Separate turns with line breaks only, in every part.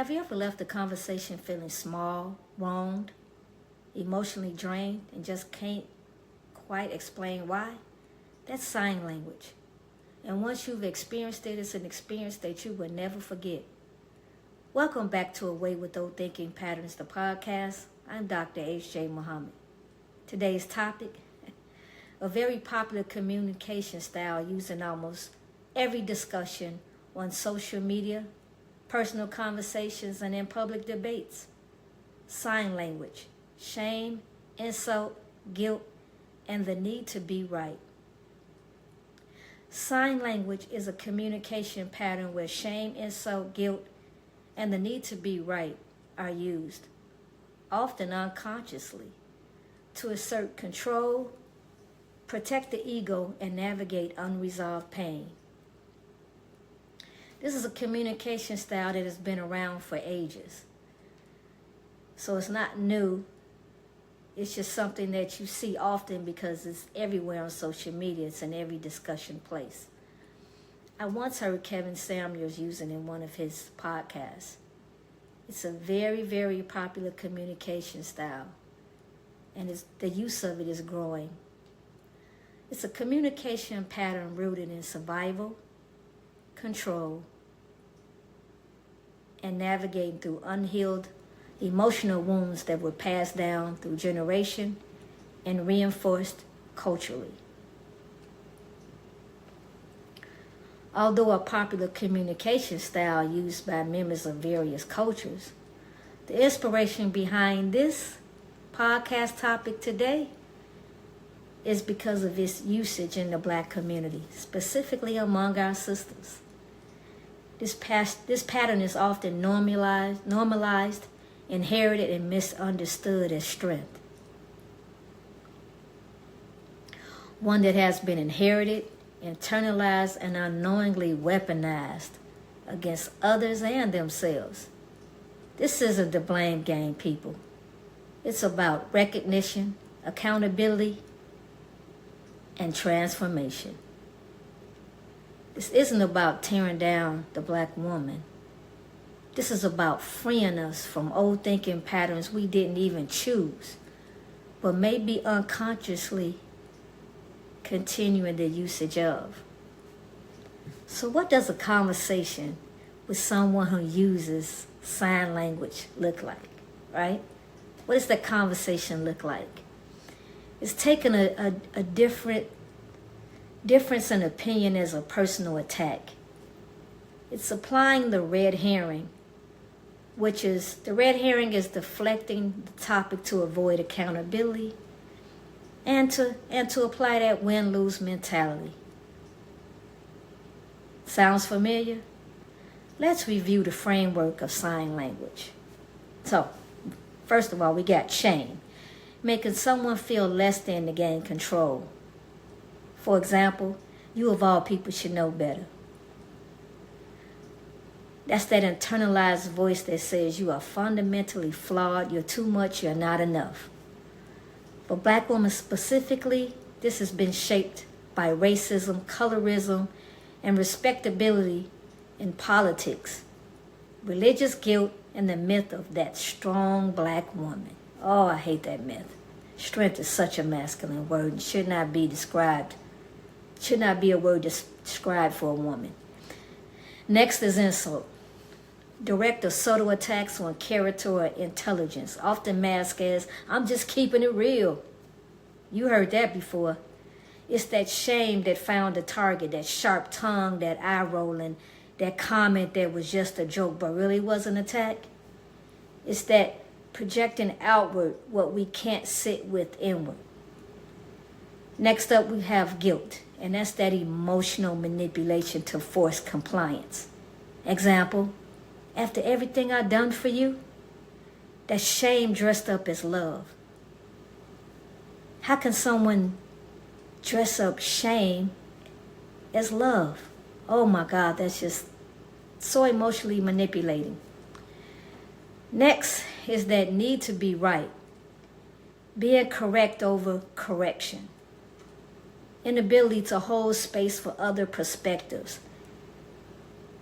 Have you ever left a conversation feeling small, wronged, emotionally drained, and just can't quite explain why? That's sign language. And once you've experienced it, it's an experience that you will never forget. Welcome back to Away with Old Thinking Patterns, the podcast. I'm Dr. H.J. Muhammad. Today's topic, a very popular communication style used in almost every discussion on social media, personal conversations, and in public debates. Sign language, shame, insult, guilt, and the need to be right. Sign language is a communication pattern where shame, insult, guilt, and the need to be right are used, often unconsciously, to assert control, protect the ego, and navigate unresolved pain. This is a communication style that has been around for ages. So it's not new. It's just something that you see often because it's everywhere on social media. It's in every discussion place. I once heard Kevin Samuels using in one of his podcasts. It's a very, very popular communication style, and the use of it is growing. It's a communication pattern rooted in survival, control, and navigating through unhealed emotional wounds that were passed down through generation and reinforced culturally. Although a popular communication style used by members of various cultures, the inspiration behind this podcast topic today is because of its usage in the Black community, specifically among our sisters. This pattern is often normalized, inherited, and misunderstood as strength. One that has been inherited, internalized, and unknowingly weaponized against others and themselves. This isn't the blame game, people. It's about recognition, accountability, and transformation. This isn't about tearing down the Black woman. This is about freeing us from old thinking patterns we didn't even choose, but maybe unconsciously continuing the usage of. So what does a conversation with someone who uses sign language look like, right? What does that conversation look like? It's taking a difference in opinion as a personal attack. It's applying the red herring, which is, the red herring is deflecting the topic to avoid accountability and to apply that win-lose mentality. Sounds familiar? Let's review the framework of sign language. So, first of all, we got shame, making someone feel less than to gain control. For example, you of all people should know better. That's that internalized voice that says you are fundamentally flawed, you're too much, you're not enough. For Black women specifically, this has been shaped by racism, colorism, and respectability in politics, religious guilt, and the myth of that strong Black woman. Oh, I hate that myth. Strength is such a masculine word and should not be a word described for a woman. Next is insult. Direct or subtle attacks on character or intelligence, often masked as, I'm just keeping it real. You heard that before. It's that shame that found a target, that sharp tongue, that eye rolling, that comment that was just a joke but really was an attack. It's that projecting outward what we can't sit with inward. Next up, we have guilt, and that's that emotional manipulation to force compliance. Example, after everything I've done for you, that's shame dressed up as love. How can someone dress up shame as love? Oh my God, that's just so emotionally manipulating. Next is that need to be right, being correct over correction, inability to hold space for other perspectives.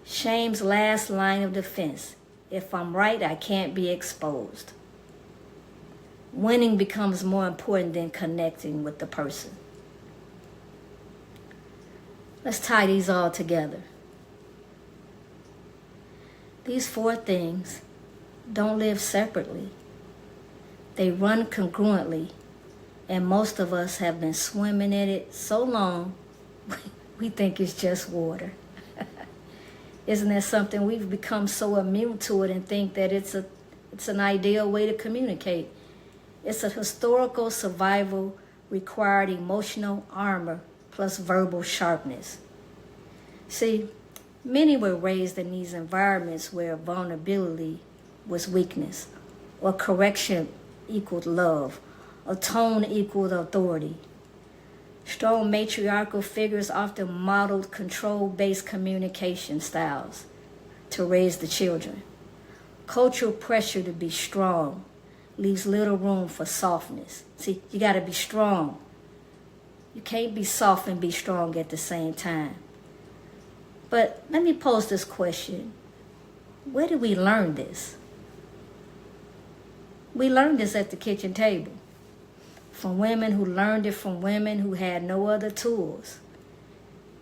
Shame's last line of defense If I'm right, I can't be exposed. Winning becomes more important than connecting with the person. Let's tie these all together. These 4 things don't live separately. They run congruently, and most of us have been swimming in it so long, we think it's just water. Isn't that something? We've become so immune to it and think that it's an ideal way to communicate. It's a historical survival required emotional armor plus verbal sharpness. See, many were raised in these environments where vulnerability was weakness, or correction equaled love, or tone equaled authority. Strong matriarchal figures often modeled control-based communication styles to raise the children. Cultural pressure to be strong leaves little room for softness. See, you got to be strong. You can't be soft and be strong at the same time. But let me pose this question. Where did we learn this? We learned this at the kitchen table. From women who learned it from women who had no other tools.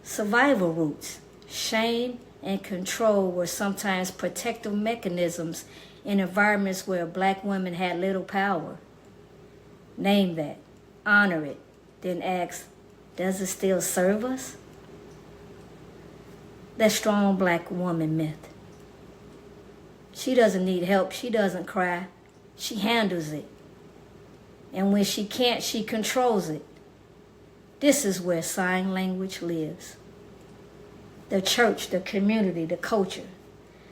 Survival roots, shame, and control were sometimes protective mechanisms in environments where black women had little power. Name that, honor it, then ask, does it still serve us? That strong black woman myth. She doesn't need help, she doesn't cry, she handles it. And when she can't, she controls it. This is where sign language lives. The church, the community, the culture.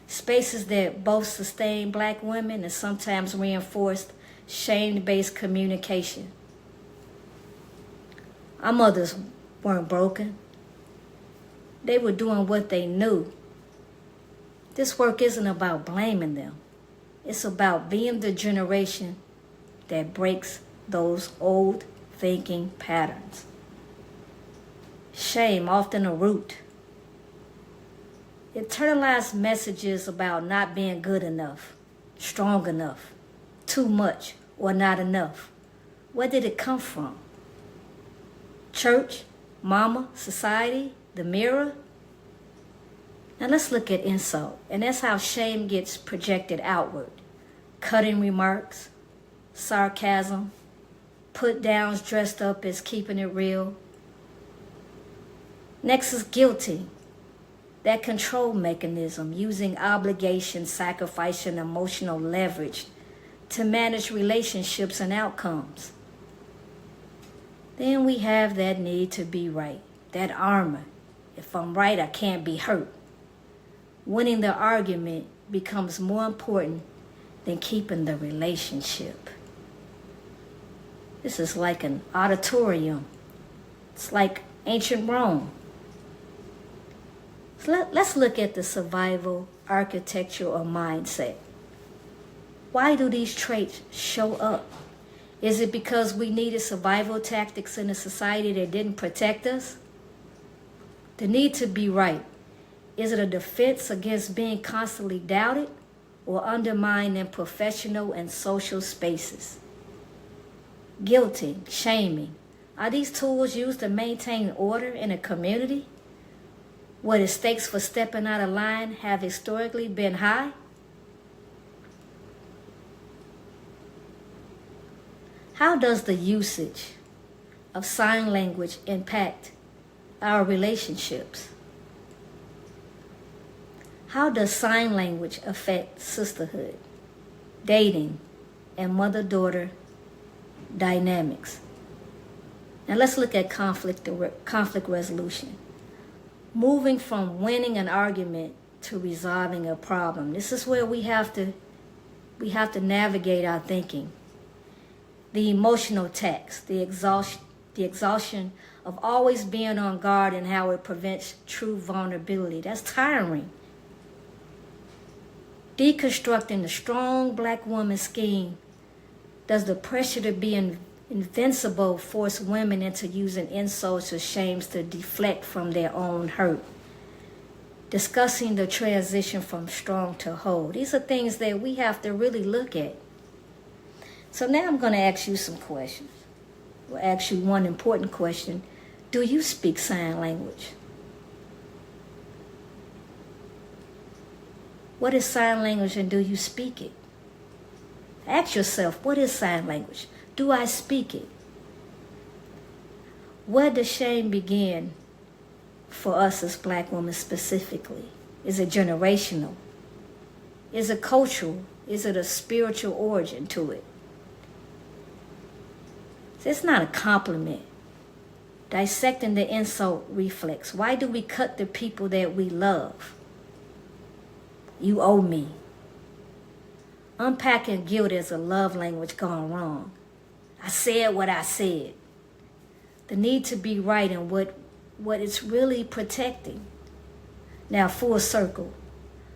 Spaces that both sustain black women and sometimes reinforced shame-based communication. Our mothers weren't broken. They were doing what they knew. This work isn't about blaming them. It's about being the generation that breaks those old thinking patterns. Shame, often a root. Internalized messages about not being good enough, strong enough, too much, or not enough. Where did it come from? Church, mama, society, the mirror? Now let's look at insult. And that's how shame gets projected outward. Cutting remarks, sarcasm, put downs dressed up as keeping it real. Next is guilty. That control mechanism, using obligation, sacrifice, and emotional leverage to manage relationships and outcomes. Then we have that need to be right, that armor. If I'm right, I can't be hurt. Winning the argument becomes more important than keeping the relationship. This is like an auditorium. It's like ancient Rome. So let's look at the survival architecture or mindset. Why do these traits show up? Is it because we needed survival tactics in a society that didn't protect us? The need to be right. Is it a defense against being constantly doubted or undermined in professional and social spaces? Guilting, shaming. Are these tools used to maintain order in a community where the stakes for stepping out of line have historically been high? How does the usage of sign language impact our relationships? How does sign language affect sisterhood, dating, and mother-daughter dynamics? Now let's look at conflict resolution. Moving from winning an argument to resolving a problem. This is where we have to navigate our thinking. The emotional tax, the exhaustion of always being on guard and how it prevents true vulnerability. That's tiring. Deconstructing the strong black woman scheme. Does the pressure to be invincible force women into using insults or shames to deflect from their own hurt? discussing the transition from strong to whole. These are things that we have to really look at. So now I'm going to ask you some questions. We'll ask you one important question. Do you speak sign language? What is sign language and do you speak it? Ask yourself, what is sign language? Do I speak it? Where does shame begin for us as black women specifically? Is it generational? Is it cultural? Is it a spiritual origin to it? It's not a compliment. Dissecting the insult reflex. Why do we cut the people that we love? You owe me. Unpacking guilt as a love language gone wrong. I said what I said. The need to be right and what it's really protecting. Now, full circle.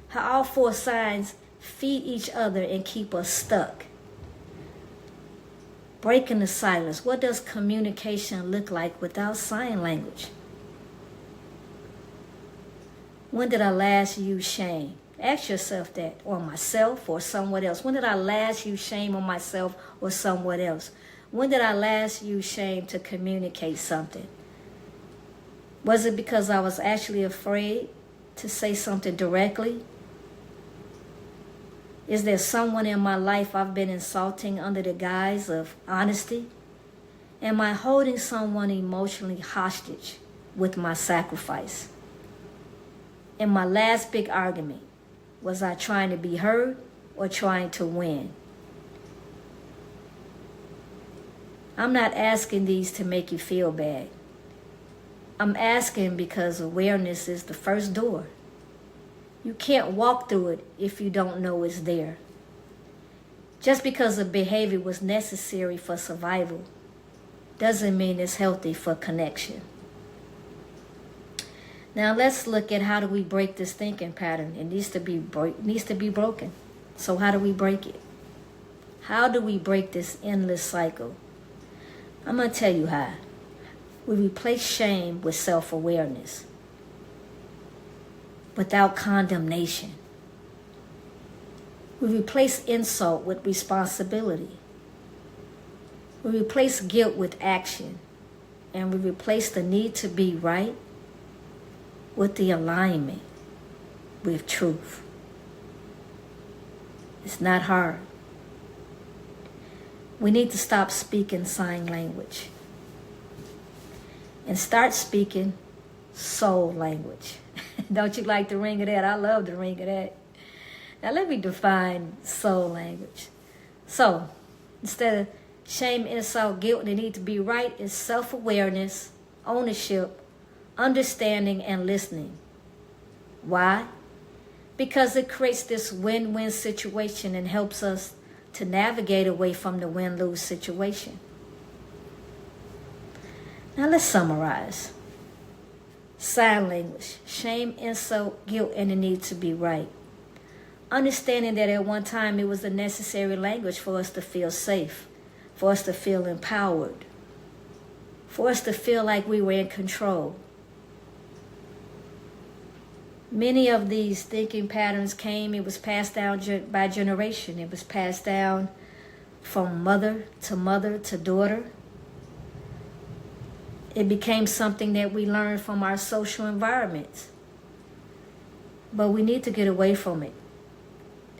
How all four signs feed each other and keep us stuck. Breaking the silence. What does communication look like without sign language? When did I last use shame? Ask yourself that, or myself, or someone else. When did I last use shame on myself or someone else? When did I last use shame to communicate something? Was it because I was actually afraid to say something directly? Is there someone in my life I've been insulting under the guise of honesty? Am I holding someone emotionally hostage with my sacrifice? In my last big argument, was I trying to be heard or trying to win? I'm not asking these to make you feel bad. I'm asking because awareness is the first door. You can't walk through it if you don't know it's there. Just because a behavior was necessary for survival doesn't mean it's healthy for connection. Now let's look at how do we break this thinking pattern. It needs to be broken. So how do we break it? How do we break this endless cycle? I'm going to tell you how. We replace shame with self-awareness. Without condemnation. We replace insult with responsibility. We replace guilt with action. And we replace the need to be right with the alignment with truth. It's not hard. We need to stop speaking sign language and start speaking soul language. Don't you like the ring of that? I love the ring of that. Now let me define soul language. So, instead of shame, insult, guilt, and the need to be right, is self-awareness, ownership, understanding, and listening. Why? Because it creates this win-win situation and helps us to navigate away from the win-lose situation. Now let's summarize. Sign language, shame, insult, guilt, and the need to be right. Understanding that at one time it was a necessary language for us to feel safe, for us to feel empowered, for us to feel like we were in control. Many of these thinking patterns it was passed down by generation. It was passed down from mother to daughter. It became something that we learned from our social environments. But we need to get away from it.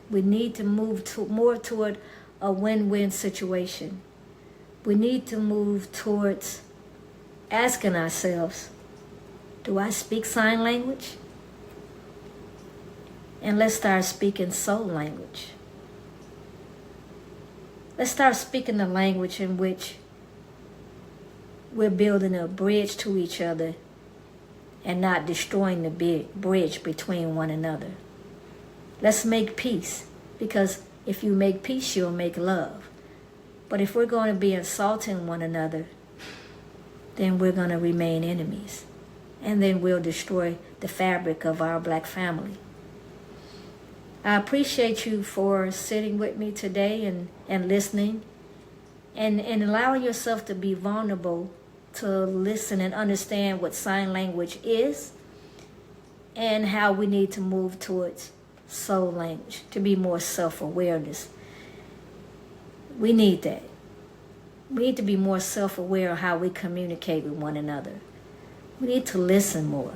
We need to move more toward a win-win situation. We need to move towards asking ourselves, do I speak sign language? And let's start speaking soul language. Let's start speaking the language in which we're building a bridge to each other and not destroying the bridge between one another. Let's make peace, because if you make peace, you'll make love. But if we're going to be insulting one another, then we're going to remain enemies. And then we'll destroy the fabric of our black family. I appreciate you for sitting with me today and listening and allowing yourself to be vulnerable to listen and understand what sign language is and how we need to move towards soul language, to be more self-awareness. We need that. We need to be more self-aware of how we communicate with one another. We need to listen more.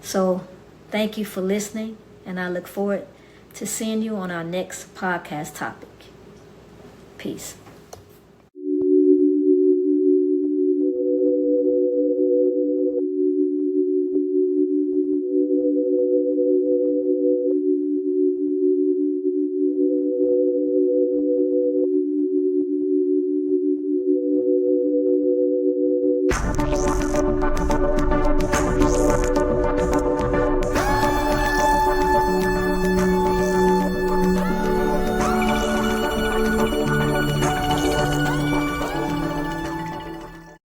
So, thank you for listening, and I look forward to seeing you on our next podcast topic. Peace.